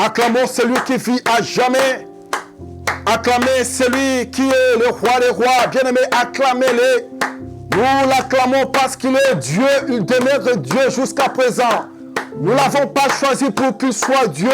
Acclamons celui qui vit à jamais. Acclamez celui qui est le roi des rois. Bien-aimés, acclamez-le. Nous l'acclamons parce qu'il est Dieu. Il demeure Dieu jusqu'à présent. Nous ne l'avons pas choisi pour qu'il soit Dieu,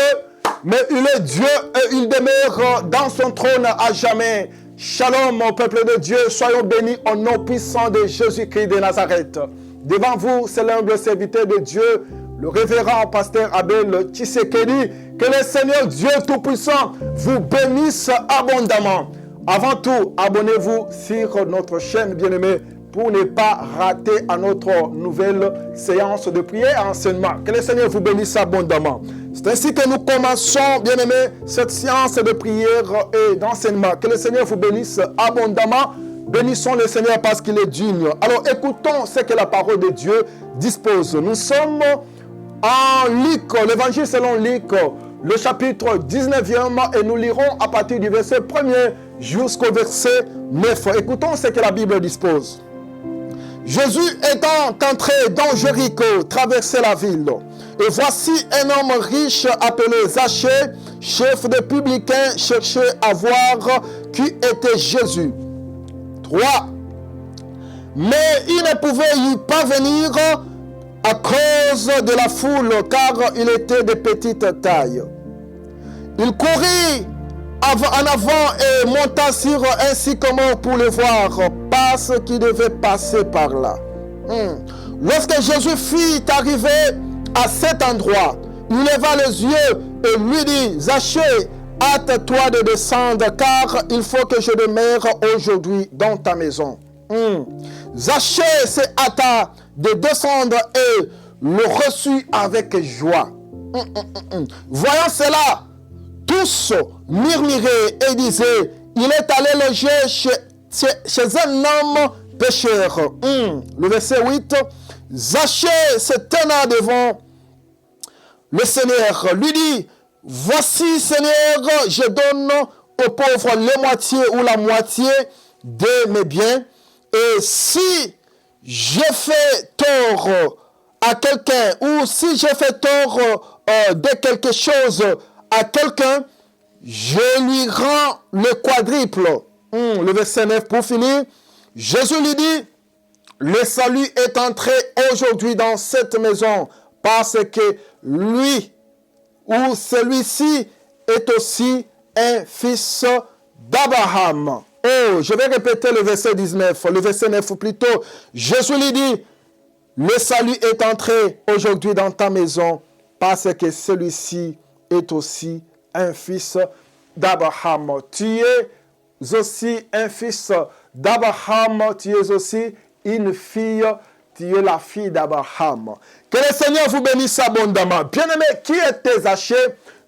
mais il est Dieu et il demeure dans son trône à jamais. Shalom, mon peuple de Dieu. Soyons bénis au nom puissant de Jésus-Christ de Nazareth. Devant vous, c'est l'humble serviteur de Dieu, le révérend pasteur Abel Tshisekedi. Que le Seigneur Dieu Tout-Puissant vous bénisse abondamment. Avant tout, abonnez-vous sur notre chaîne, bien-aimés, pour ne pas rater à notre nouvelle séance de prière et enseignement. Que le Seigneur vous bénisse abondamment. C'est ainsi que nous commençons, bien-aimés, cette séance de prière et d'enseignement. Que le Seigneur vous bénisse abondamment. Bénissons le Seigneur parce qu'il est digne. Alors écoutons ce que la parole de Dieu dispose. Nous sommes en Luc, l'évangile selon Luc, le chapitre 19e, et nous lirons à partir du verset 1er jusqu'au verset 9. Écoutons ce que la Bible dispose. Jésus étant entré dans Jéricho, traversait la ville. Et voici un homme riche appelé Zachée, chef des publicains, cherchait à voir qui était Jésus. 3. Mais il ne pouvait y parvenir à cause de la foule, car il était de petite taille. Il courut en avant et monta sur un sycomore pour le voir, parce qu'il devait passer par là. Lorsque Jésus fut arrivé à cet endroit, il leva les yeux et lui dit, Zachée, hâte-toi de descendre, car il faut que je demeure aujourd'hui dans ta maison. Zachée se hâta de descendre et le reçut avec joie. Voyant cela, tous murmuraient et disaient, il est allé loger chez un homme pécheur. Le verset 8, Zachée se tenant devant le Seigneur, lui dit, voici Seigneur, je donne aux pauvres la moitié de mes biens, et si je fais tort à quelqu'un, ou si je fais tort de quelque chose à quelqu'un, je lui rends le quadruple. Le verset 9 pour finir. Jésus lui dit, le salut est entré aujourd'hui dans cette maison, parce que lui ou celui-ci est aussi un fils d'Abraham. Oh, je vais répéter le verset 19, le verset 9 plutôt. Jésus lui dit, le salut est entré aujourd'hui dans ta maison, parce que celui-ci est aussi un fils d'Abraham. Tu es aussi un fils d'Abraham, tu es aussi une fille, tu es la fille d'Abraham. Que le Seigneur vous bénisse abondamment. Bien-aimé, qui était Zachée?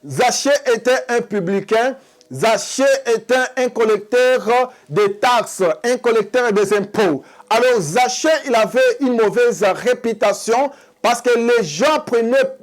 Zachée était un publicain. Zachée était un collecteur des taxes, un collecteur des impôts. Alors Zachée, il avait une mauvaise réputation parce que les gens prenaient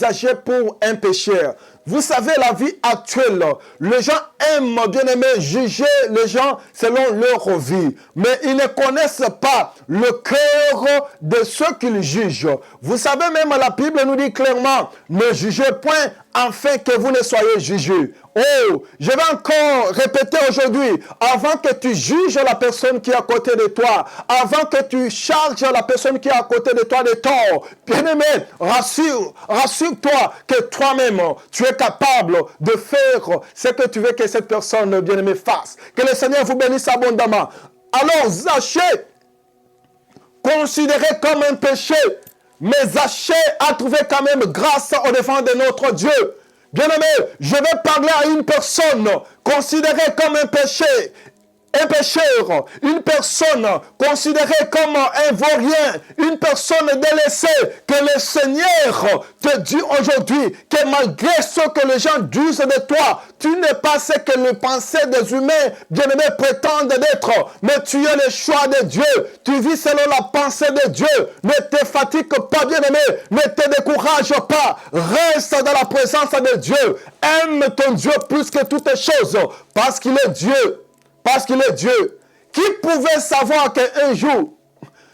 Zachée pour un pécheur. Vous savez, la vie actuelle, les gens aiment, bien aimé, juger les gens selon leur vie. Mais ils ne connaissent pas le cœur de ceux qu'ils jugent. Vous savez, même la Bible nous dit clairement, ne jugez point afin que vous ne soyez jugés. Oh, je vais encore répéter aujourd'hui, avant que tu juges la personne qui est à côté de toi, avant que tu charges la personne qui est à côté de toi de tort, bien-aimé, rassure-toi que toi-même, tu es capable de faire ce que tu veux que cette personne, bien-aimé, fasse. Que le Seigneur vous bénisse abondamment. Alors, Zachée, considéré comme un péché, mais Zachée a trouvé quand même grâce au devant de notre Dieu. Bien-aimé, je vais parler à une personne considérée comme un pécheur, une personne considérée comme un vaurien, une personne délaissée, que le Seigneur te dit aujourd'hui que malgré ce que les gens disent de toi, tu n'es pas ce que les pensées des humains, bien-aimés, prétendent d'être, mais tu es le choix de Dieu, tu vis selon la pensée de Dieu, ne te fatigue pas, bien-aimé, ne te décourage pas, reste dans la présence de Dieu, aime ton Dieu plus que toutes choses, parce qu'il est Dieu. Parce qu'il est Dieu. Qui pouvait savoir qu'un jour,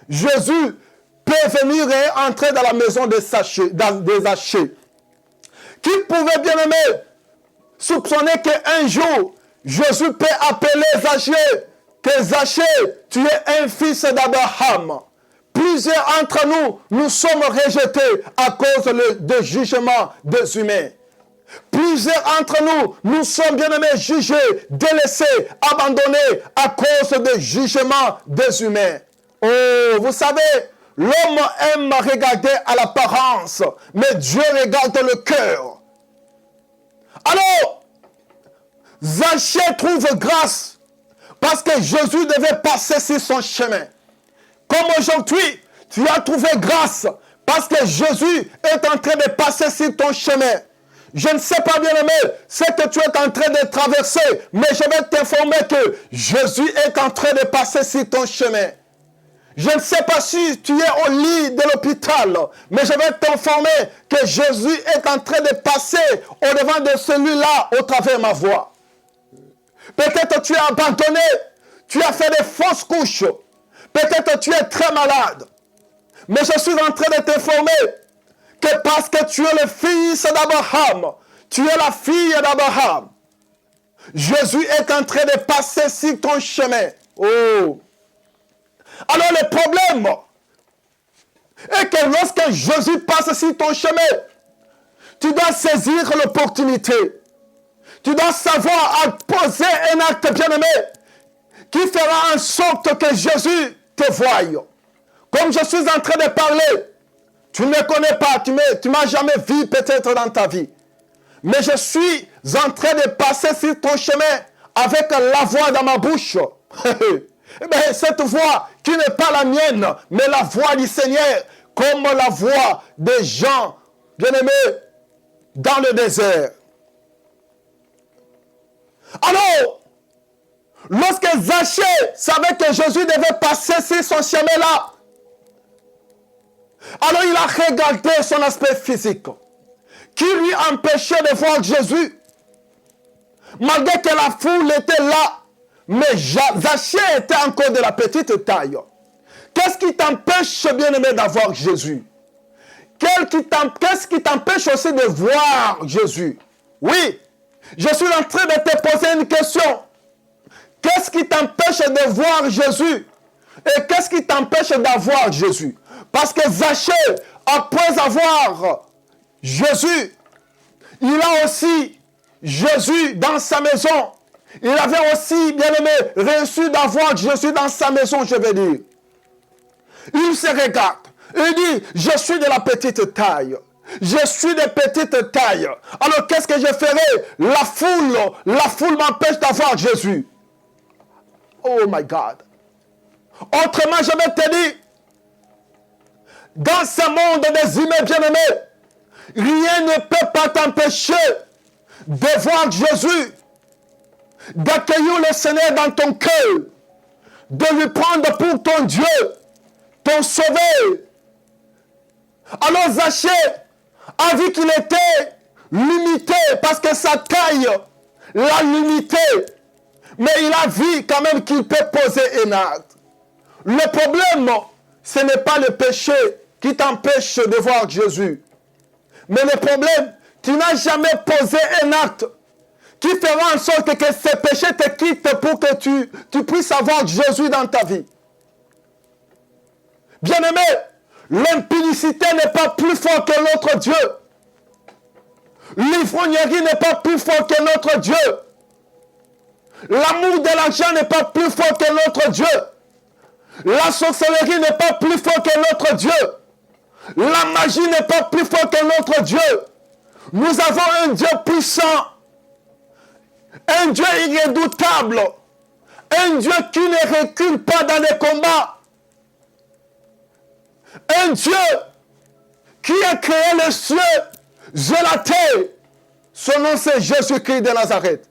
Jésus peut venir et entrer dans la maison de Zachée? Qui pouvait, bien aimé, soupçonner qu'un jour, Jésus peut appeler Zachée, que Zachée, tu es un fils d'Abraham. Plusieurs entre nous, nous sommes rejetés à cause du jugement des humains. Plusieurs entre nous, nous sommes bien aimés jugés, délaissés, abandonnés à cause du jugement des humains. Oh, vous savez, l'homme aime regarder à l'apparence, mais Dieu regarde le cœur. Alors, Zachée trouve grâce parce que Jésus devait passer sur son chemin. Comme aujourd'hui, tu as trouvé grâce parce que Jésus est en train de passer sur ton chemin. Je ne sais pas, bien aimé, ce que tu es en train de traverser, mais je vais t'informer que Jésus est en train de passer sur ton chemin. Je ne sais pas si tu es au lit de l'hôpital, mais je vais t'informer que Jésus est en train de passer au-devant de celui-là au travers de ma voix. Peut-être tu es abandonné, tu as fait des fausses couches. Peut-être tu es très malade. Mais je suis en train de t'informer que parce que tu es le fils d'Abraham, tu es la fille d'Abraham, Jésus est en train de passer sur ton chemin. Oh! Alors le problème est que lorsque Jésus passe sur ton chemin, tu dois saisir l'opportunité. Tu dois savoir poser un acte bien-aimé qui fera en sorte que Jésus te voie. Comme je suis en train de parler, tu ne me connais pas, tu ne m'as jamais vu peut-être dans ta vie. Mais je suis en train de passer sur ton chemin avec la voix dans ma bouche. Mais cette voix qui n'est pas la mienne, mais la voix du Seigneur, comme la voix des gens bien-aimés dans le désert. Alors, lorsque Zachée savait que Jésus devait passer sur son chemin-là, alors il a regardé son aspect physique, qui lui empêchait de voir Jésus, malgré que la foule était là, mais Zachée était encore de la petite taille. Qu'est-ce qui t'empêche, bien-aimé, d'avoir Jésus? Qu'est-ce qui t'empêche aussi de voir Jésus? Oui, je suis en train de te poser une question. Qu'est-ce qui t'empêche de voir Jésus? Et qu'est-ce qui t'empêche d'avoir Jésus? Parce que Zachée, après avoir Jésus, il a aussi Jésus dans sa maison. Il avait aussi, bien aimé, reçu d'avoir Jésus dans sa maison, je veux dire. Il se regarde. Il dit, je suis de la petite taille. Je suis de petite taille. Alors qu'est-ce que je ferai? La foule m'empêche d'avoir Jésus. Oh my God. Autrement, je vais te dire, dans ce monde des humains bien-aimés, rien ne peut pas t'empêcher de voir Jésus, d'accueillir le Seigneur dans ton cœur, de lui prendre pour ton Dieu, ton sauveur. Alors Zachée a vu qu'il était limité parce que sa taille l'a limité. Mais il a vu quand même qu'il peut poser un acte. Le problème, ce n'est pas le péché qui t'empêche de voir Jésus. Mais le problème, tu n'as jamais posé un acte qui fera en sorte que ce péché te quitte pour que tu puisses avoir Jésus dans ta vie. Bien-aimé, l'impudicité n'est pas plus fort que notre Dieu. L'ivrognerie n'est pas plus fort que notre Dieu. L'amour de l'argent n'est pas plus fort que notre Dieu. La sorcellerie n'est pas plus fort que notre Dieu. La magie n'est pas plus fort que notre Dieu. Nous avons un Dieu puissant, un Dieu irrédoutable, un Dieu qui ne recule pas dans les combats, un Dieu qui a créé les cieux et la terre. Son nom c'est Jésus-Christ de Nazareth.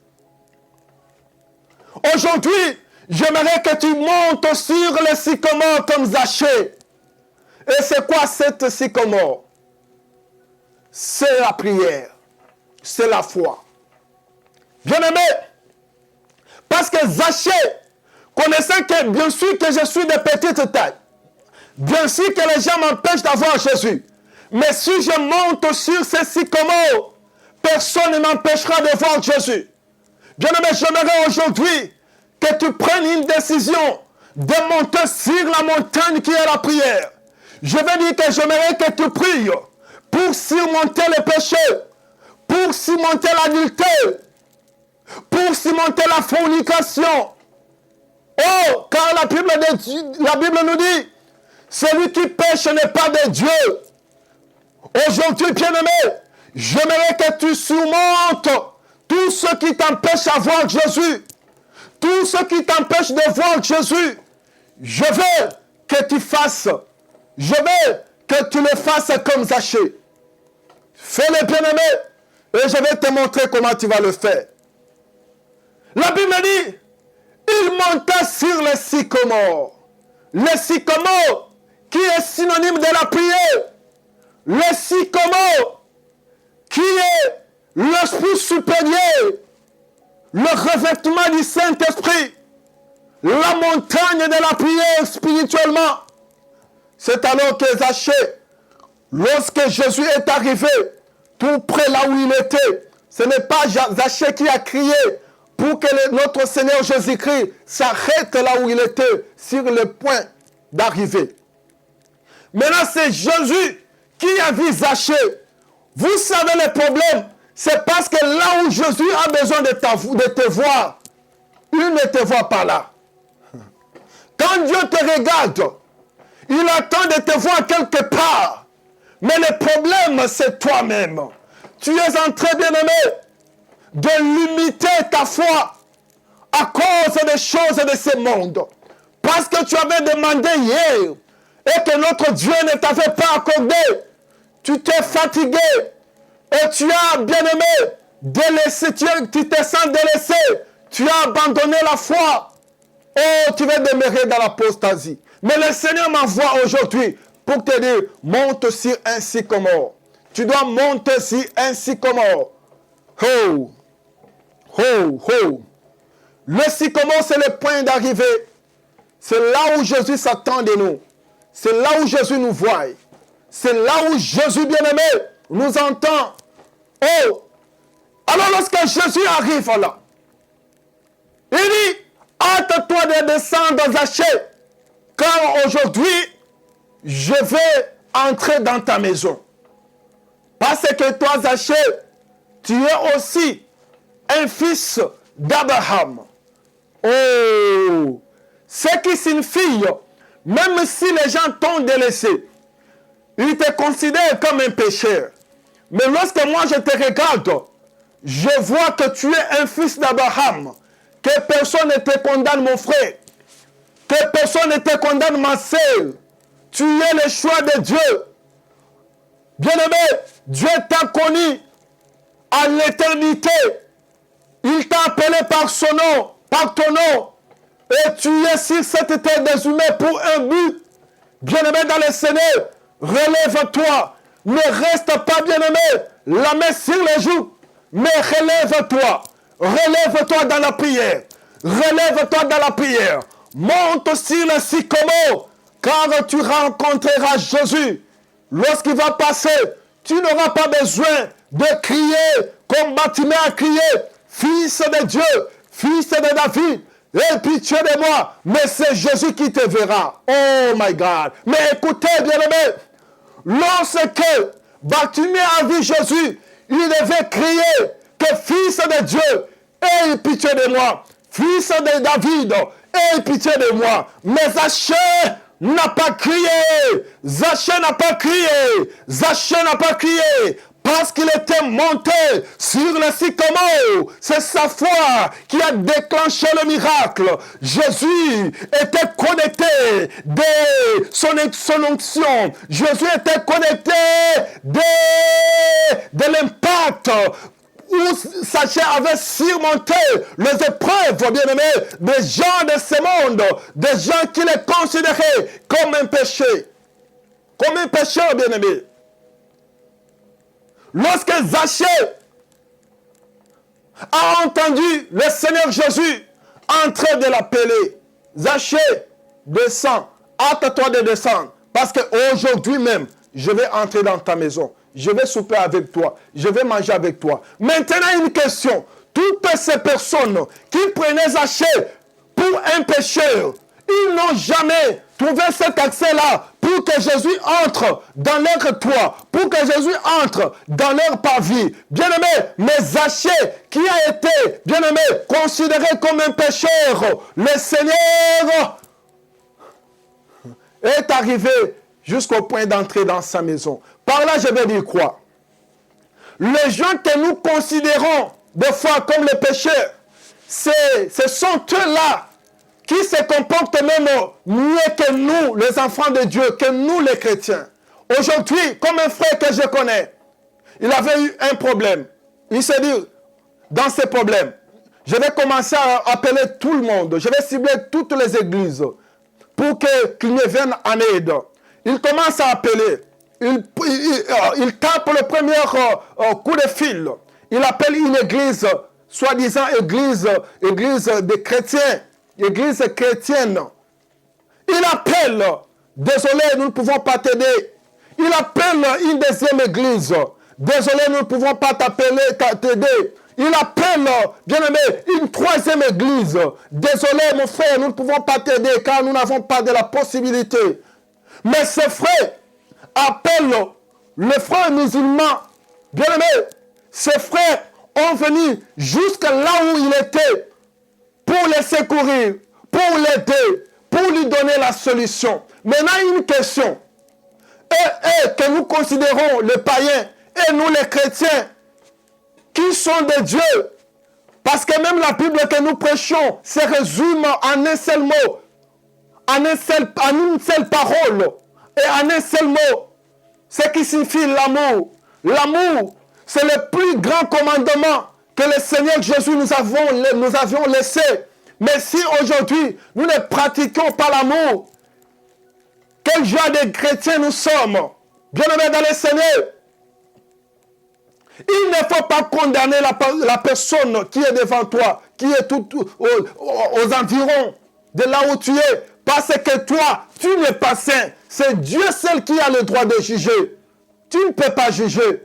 Aujourd'hui, j'aimerais que tu montes sur le sycomore comme Zachée. Et c'est quoi cette sycomore? C'est la prière. C'est la foi. Bien-aimé, parce que Zachée, connaissant que bien sûr que je suis de petite taille, bien sûr que les gens m'empêchent d'avoir Jésus, mais si je monte sur ce sycomore, personne ne m'empêchera de voir Jésus. Bien-aimé, j'aimerais aujourd'hui que tu prennes une décision de monter sur la montagne qui est la prière. Je veux dire que j'aimerais que tu pries pour surmonter le péché, pour surmonter l'adultère, pour surmonter la fornication. Oh, car la Bible nous dit, celui qui pêche n'est pas de Dieu. Aujourd'hui, bien-aimé, j'aimerais que tu surmontes tout ce qui t'empêche de voir Jésus. Tout ce qui t'empêche de voir Jésus. Je veux que tu fasses. Je veux que tu le fasses comme Zachée. Fais-le, bien-aimé, et je vais te montrer comment tu vas le faire. La Bible dit, il monta sur le sycomore. Le sycomore qui est synonyme de la prière. Le sycomore qui est l'esprit supérieur. Le revêtement du Saint-Esprit. La montagne de la prière spirituellement. C'est alors que Zachée, lorsque Jésus est arrivé, tout près là où il était, ce n'est pas Zachée qui a crié pour que notre Seigneur Jésus-Christ s'arrête là où il était, sur le point d'arriver. Maintenant, c'est Jésus qui a vu Zachée. Vous savez le problème, c'est parce que là où Jésus a besoin de te voir, il ne te voit pas là. Quand Dieu te regarde, il attend de te voir quelque part. Mais le problème, c'est toi-même. Tu es en train, bien-aimé, de limiter ta foi à cause des choses de ce monde. Parce que tu avais demandé hier et que notre Dieu ne t'avait pas accordé. Tu t'es fatigué et tu as, bien-aimé, délaissé, tu te sens délaissé. Tu as abandonné la foi. Oh, tu vas demeurer dans l'apostasie. Mais le Seigneur m'envoie aujourd'hui pour te dire, monte sur un sycomore. Tu dois monter sur un sycomore. Oh, oh, oh. Le sycomore, c'est le point d'arrivée. C'est là où Jésus s'attend de nous. C'est là où Jésus nous voit. C'est là où Jésus, bien-aimé, nous entend. Oh! Alors lorsque Jésus arrive là, il dit, hâte-toi de descendre Zachée, car aujourd'hui, je vais entrer dans ta maison. Parce que toi, Zachée, tu es aussi un fils d'Abraham. Oh! Ce qui signifie, même si les gens t'ont délaissé, ils te considèrent comme un pécheur. Mais lorsque moi je te regarde, je vois que tu es un fils d'Abraham. Que personne ne te condamne, mon frère. Que personne ne te condamne, ma sœur. Tu es le choix de Dieu. Bien-aimé, Dieu t'a connu à l'éternité. Il t'a appelé par son nom, par ton nom. Et tu es sur cette terre désormais pour un but. Bien-aimé dans le Seigneur, relève-toi. Ne reste pas, bien-aimé, la main sur les joues. Mais relève-toi. Relève-toi dans la prière. Relève-toi dans la prière. Monte sur le sycomore, car tu rencontreras Jésus. Lorsqu'il va passer, tu n'auras pas besoin de crier comme Bartimée a crié. Fils de Dieu, fils de David, aie pitié de moi. Mais c'est Jésus qui te verra. Oh my God. Mais écoutez, bien-aimé, lorsque Bartimée a vu Jésus, il devait crier que fils de Dieu, aie pitié de moi. Fils de David, aie pitié de moi. Mais Zachée n'a pas crié. Zachée n'a pas crié. Zachée n'a pas crié. Parce qu'il était monté sur le sycomore. C'est sa foi qui a déclenché le miracle. Jésus était connecté de son onction. Jésus était connecté de l'impact où Zachée avait surmonté les épreuves, bien-aimés, des gens de ce monde, des gens qui les considéraient comme un péché. Comme un pécheur, bien-aimé. Lorsque Zachée a entendu le Seigneur Jésus en train de l'appeler, Zachée, descends, hâte-toi de descendre, parce qu'aujourd'hui même, je vais entrer dans ta maison. je vais souper avec toi, je vais manger avec toi. Maintenant, une question. Toutes ces personnes qui prenaient Zachée pour un pécheur, ils n'ont jamais trouvé cet accès-là pour que Jésus entre dans leur toit, pour que Jésus entre dans leur parvis. Bien-aimé, mais Zachée, qui a été, bien-aimé, considéré comme un pécheur, le Seigneur est arrivé jusqu'au point d'entrer dans sa maison. Par là, je vais dire quoi? Les gens que nous considérons des fois comme les pécheurs, ce sont eux-là qui se comportent même mieux que nous, les enfants de Dieu, que nous, les chrétiens. Aujourd'hui, comme un frère que je connais, il avait eu un problème. Il s'est dit, dans ces problèmes, je vais commencer à appeler tout le monde. Je vais cibler toutes les églises pour qu'ils me viennent en aide. Il commence à appeler. Il tape le premier coup de fil. Il appelle une église, soi-disant église des chrétiens, église chrétienne. Il appelle, désolé, nous ne pouvons pas t'aider. Il appelle une deuxième église. Désolé, nous ne pouvons pas t'aider. Il appelle, bien-aimé, une troisième église. Désolé, mon frère, nous ne pouvons pas t'aider car nous n'avons pas de la possibilité. Mais ce frère appelle les frères musulmans. Bien-aimé, ces frères ont venu jusqu'à là où il était pour les secourir, pour l'aider, pour lui donner la solution. Maintenant, une question. Et que nous considérons les païens et nous les chrétiens qui sont des dieux. Parce que même la Bible que nous prêchons se résume en un seul mot, en une seule parole et en un seul mot. Ce qui signifie l'amour. L'amour, c'est le plus grand commandement que le Seigneur Jésus nous avions laissé. Mais si aujourd'hui, nous ne pratiquons pas l'amour, quel genre de chrétiens nous sommes? Bien-aimés dans le Seigneur, il ne faut pas condamner la personne qui est devant toi, qui est aux environs de là où tu es, parce que toi, tu n'es pas saint. C'est Dieu seul qui a le droit de juger. Tu ne peux pas juger.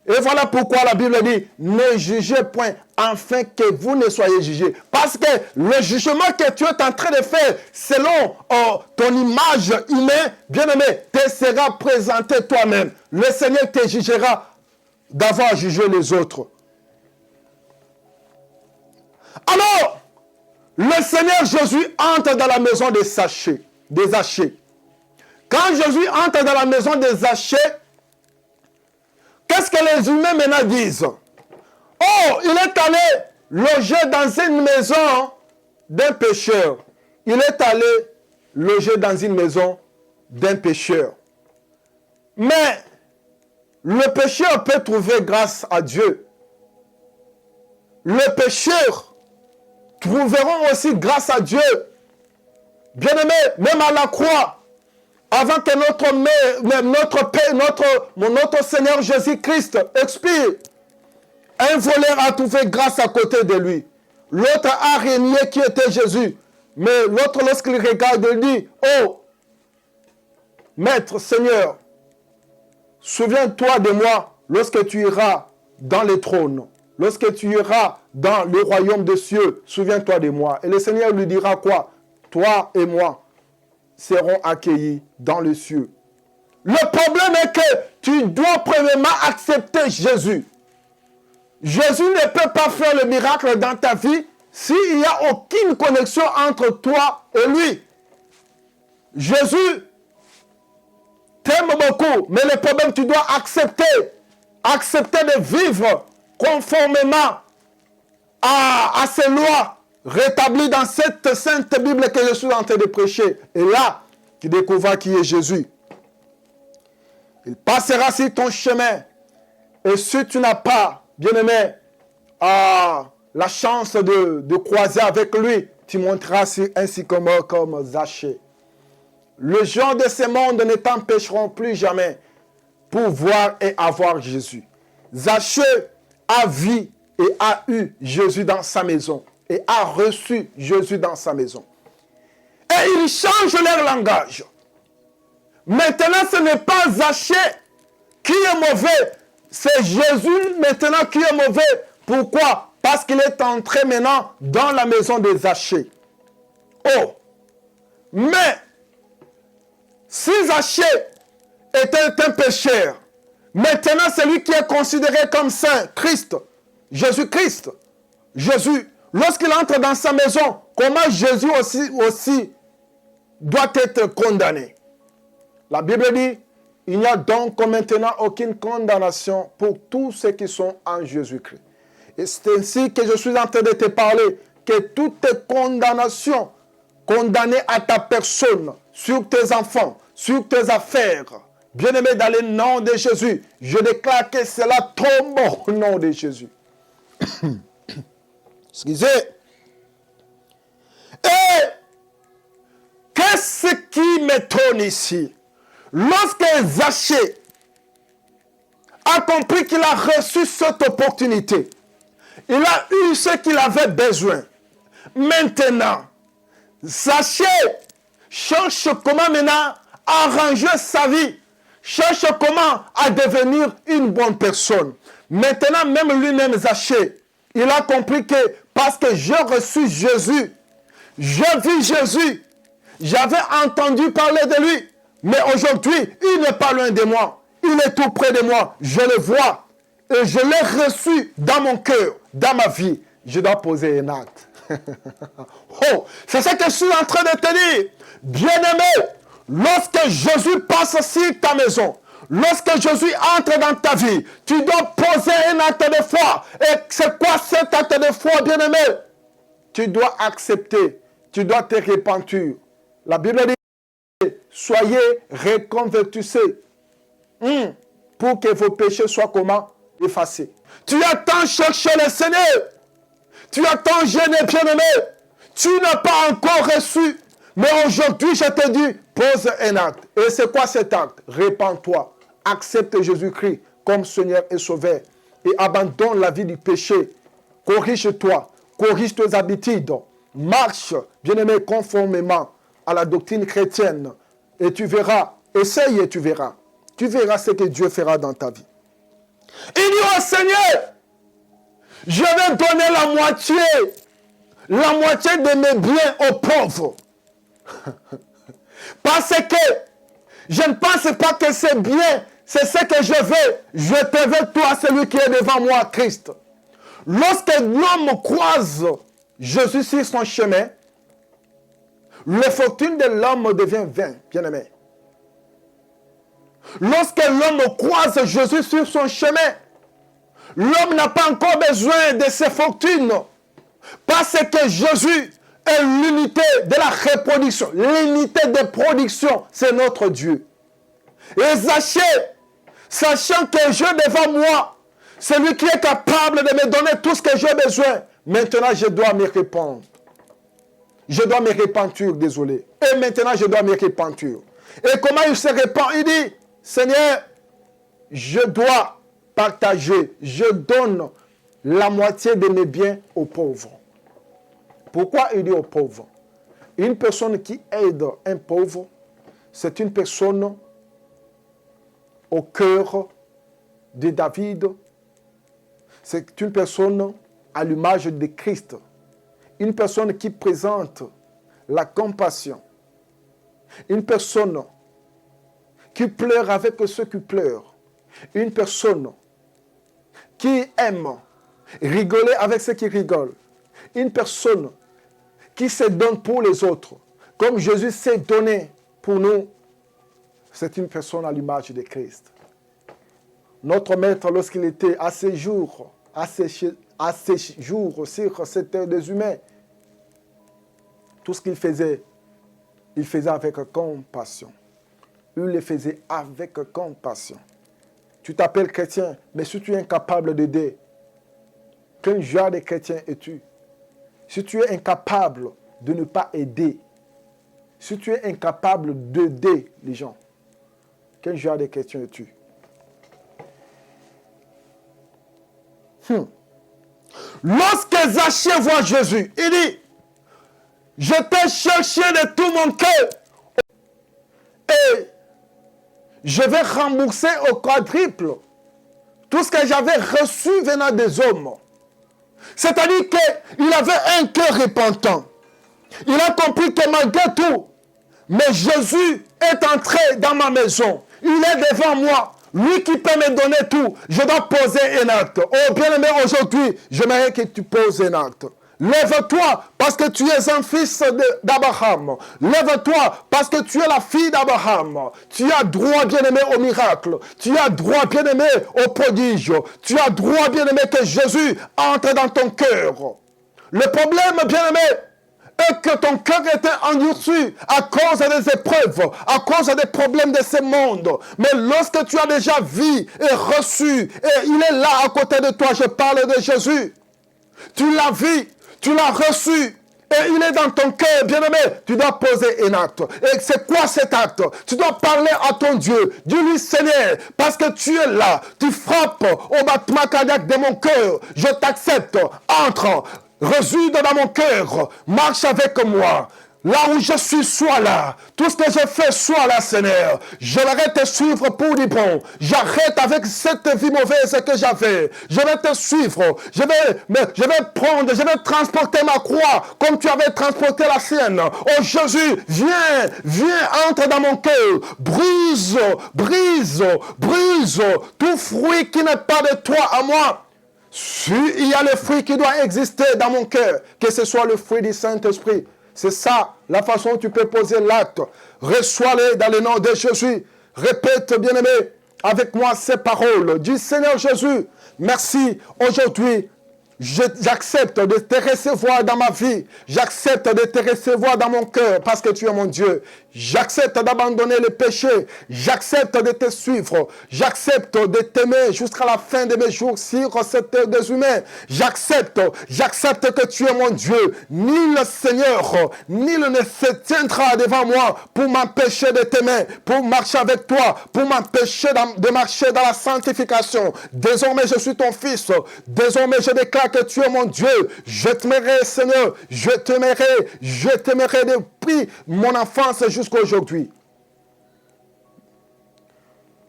Et voilà pourquoi la Bible dit, ne jugez point, afin que vous ne soyez jugés. Parce que le jugement que tu es en train de faire, selon ton image humaine, bien-aimé, te sera présenté toi-même. Le Seigneur te jugera d'avoir jugé les autres. Alors, le Seigneur Jésus entre dans la maison des Zachée. Quand Jésus entre dans la maison des Zachée, qu'est-ce que les humains maintenant disent? Oh, il est allé loger dans une maison d'un pécheur. Il est allé loger dans une maison d'un pécheur. Mais le pécheur peut trouver grâce à Dieu. Les pécheurs trouveront aussi grâce à Dieu. Bien-aimé, même à la croix, avant que notre Seigneur Jésus-Christ expire, un voleur a trouvé grâce à côté de lui. L'autre a régné qui était Jésus. Mais l'autre, lorsqu'il regarde, il dit, oh, Maître, Seigneur, souviens-toi de moi lorsque tu iras dans les trônes. Lorsque tu iras dans le royaume des cieux, souviens-toi de moi. Et le Seigneur lui dira quoi? Toi et moi seront accueillis dans les cieux. Le problème est que tu dois premièrement accepter Jésus. Jésus ne peut pas faire le miracle dans ta vie s'il n'y a aucune connexion entre toi et lui. Jésus t'aime beaucoup, mais le problème, tu dois accepter de vivre conformément à ces lois rétablies dans cette sainte Bible que je suis en train de prêcher. Et là, tu découvres qui est Jésus. Il passera sur ton chemin. Et si tu n'as pas, bien-aimé, la chance de croiser avec lui, tu monteras sur un sycomore comme Zachée. Les gens de ce monde ne t'empêcheront plus jamais pour voir et avoir Jésus. Zachée a vu et a eu Jésus dans sa maison et a reçu Jésus dans sa maison. Et ils changent leur langage. Maintenant, ce n'est pas Zachée qui est mauvais? C'est Jésus maintenant qui est mauvais. Pourquoi? Parce qu'il est entré maintenant dans la maison des Zachée. Oh! Mais, si Zachée était un pécheur, maintenant c'est lui qui est considéré comme saint, Christ, Jésus-Christ. Jésus, lorsqu'il entre dans sa maison, comment Jésus aussi doit être condamné? La Bible dit, il n'y a donc maintenant aucune condamnation pour tous ceux qui sont en Jésus-Christ. Et c'est ainsi que je suis en train de te parler, que toute condamnation, condamnée à ta personne, sur tes enfants, sur tes affaires, bien-aimé, dans le nom de Jésus, je déclare que cela tombe au nom de Jésus. Excusez. Et qu'est-ce qui m'étonne ici? Lorsque Zachée a compris qu'il a reçu cette opportunité, il a eu ce qu'il avait besoin. Maintenant, Zachée cherche comment maintenant arranger sa vie, cherche comment à devenir une bonne personne. Maintenant, même lui-même, Zachée, il a compris que parce que j'ai reçu Jésus, je vis Jésus, j'avais entendu parler de lui, mais aujourd'hui, il n'est pas loin de moi, il est tout près de moi, je le vois, et je l'ai reçu dans mon cœur, dans ma vie. Je dois poser un acte. Oh, c'est ce que je suis en train de te dire. Bien-aimé, lorsque Jésus passe sur ta maison, lorsque Jésus entre dans ta vie, tu dois poser un acte de foi. Et c'est quoi cet acte de foi, bien-aimé? Tu dois accepter, tu dois te repentir. La Bible dit, soyez reconvertissés pour que vos péchés soient comment? Effacés. Tu attends chercher le Seigneur. Tu attends jeûner, bien-aimé. Tu n'as pas encore reçu. Mais aujourd'hui, je te dis, pose un acte. Et c'est quoi cet acte? Répands-toi. Accepte Jésus-Christ comme Seigneur et Sauveur. Et abandonne la vie du péché. Corrige-toi. Corrige tes habitudes. Marche, bien-aimé, conformément à la doctrine chrétienne. Et tu verras. Essaye et tu verras. Tu verras ce que Dieu fera dans ta vie. Il dit au Seigneur, je vais donner la moitié de mes biens aux pauvres. Parce que je ne pense pas que c'est bien, c'est ce que je veux. Je te veux, toi, celui qui est devant moi, Christ. Lorsque l'homme croise Jésus sur son chemin, la fortune de l'homme devient vaine, bien-aimé. Lorsque l'homme croise Jésus sur son chemin, l'homme n'a pas encore besoin de ses fortunes. Parce que Jésus est l'unité de la reproduction. L'unité de production, c'est notre Dieu. Et Zachée, sachant que Dieu devant moi, c'est lui qui est capable de me donner tout ce que j'ai besoin. Maintenant, je dois me répandre. Je dois me repentir, désolé. Et maintenant, je dois me repentir. Et comment il se répand? Il dit, Seigneur, je dois partager, je donne la moitié de mes biens aux pauvres. Pourquoi il dit aux pauvres? Une personne qui aide un pauvre, c'est une personne au cœur de David. C'est une personne à l'image de Christ. Une personne qui présente la compassion. Une personne qui pleure avec ceux qui pleurent. Une personne qui aime rigoler avec ceux qui rigolent. Une personne qui se donne pour les autres. Comme Jésus s'est donné pour nous. C'est une personne à l'image de Christ. Notre maître, lorsqu'il était à ses jours sur cette terre des humains, tout ce qu'il faisait, il faisait avec compassion. Il le faisait avec compassion. Tu t'appelles chrétien, mais si tu es incapable d'aider, quel genre de chrétien es-tu? Si tu es incapable de ne pas aider, si tu es incapable d'aider les gens, quel genre de chrétien es-tu? Lorsque Zachée voit Jésus, il dit, je t'ai cherché de tout mon cœur et je vais rembourser au quadruple tout ce que j'avais reçu venant des hommes. C'est-à-dire qu'il avait un cœur repentant. Il a compris que malgré tout, mais Jésus est entré dans ma maison. Il est devant moi. Lui qui peut me donner tout, je dois poser un acte. Oh bien-aimé, aujourd'hui, j'aimerais que tu poses un acte. Lève-toi parce que tu es un fils d'Abraham. Lève-toi parce que tu es la fille d'Abraham. Tu as droit, bien-aimé, au miracle. Tu as droit, bien-aimé, au prodige. Tu as droit, bien-aimé, que Jésus entre dans ton cœur. Le problème, bien-aimé, est que ton cœur était endurci à cause des épreuves, à cause des problèmes de ce monde. Mais lorsque tu as déjà vu et reçu, et il est là à côté de toi, je parle de Jésus. Tu l'as vu, tu l'as reçu, et il est dans ton cœur, bien-aimé. Tu dois poser un acte. Et c'est quoi cet acte? Tu dois parler à ton Dieu. Dis-lui, Seigneur, parce que tu es là, tu frappes au battement cardiaque de mon cœur. Je t'accepte. Entre. Réside dans mon cœur, marche avec moi. Là où je suis, sois là. Tout ce que je fais, sois là, Seigneur. J'aimerais te suivre pour du bon. J'arrête avec cette vie mauvaise que j'avais. Je vais te suivre. Je vais transporter ma croix comme tu avais transporté la sienne. Oh Jésus, viens, entre dans mon cœur. Brise tout fruit qui n'est pas de toi à moi. Il y a le fruit qui doit exister dans mon cœur, que ce soit le fruit du Saint-Esprit. C'est ça, la façon dont tu peux poser l'acte. Reçois-les dans le nom de Jésus. Répète, bien-aimé, avec moi ces paroles. Dis, Seigneur Jésus, merci aujourd'hui. J'accepte de te recevoir dans ma vie. J'accepte de te recevoir dans mon cœur parce que tu es mon Dieu. J'accepte d'abandonner le péché. J'accepte de te suivre. J'accepte de t'aimer jusqu'à la fin de mes jours sur cette terre des humains. J'accepte que tu es mon Dieu. Nul Seigneur, nul ne se tiendra devant moi pour m'empêcher de t'aimer, pour marcher avec toi, pour m'empêcher de marcher dans la sanctification. Désormais, je suis ton fils. Désormais, je déclare que tu es mon Dieu. Je t'aimerai, Seigneur. Je t'aimerai depuis mon enfance jusqu'à aujourd'hui.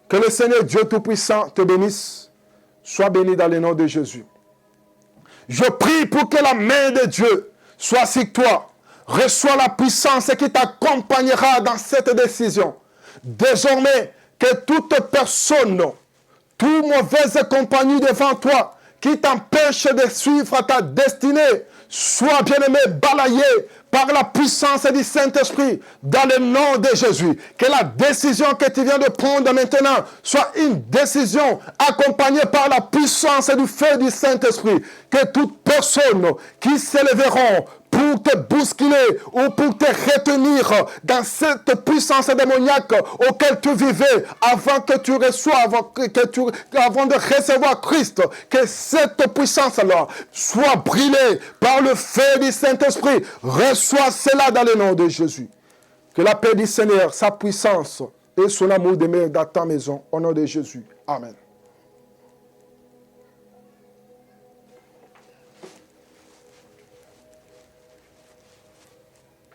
Que le Seigneur Dieu Tout-Puissant te bénisse. Sois béni dans le nom de Jésus. Je prie pour que la main de Dieu soit sur toi. Reçois la puissance qui t'accompagnera dans cette décision. Désormais, que toute personne, toute mauvaise compagnie devant toi, qui t'empêche de suivre ta destinée, soit bien-aimé, balayé par la puissance du Saint-Esprit, dans le nom de Jésus. Que la décision que tu viens de prendre maintenant soit une décision accompagnée par la puissance du feu du Saint-Esprit. Que toute personne qui s'élèveront pour te bousculer ou pour te retenir dans cette puissance démoniaque auquel tu vivais avant que tu reçoives, avant de recevoir Christ, que cette puissance-là soit brûlée par le feu du Saint-Esprit. Reçois cela dans le nom de Jésus. Que la paix du Seigneur, sa puissance et son amour demeurent dans ta maison. Au nom de Jésus. Amen.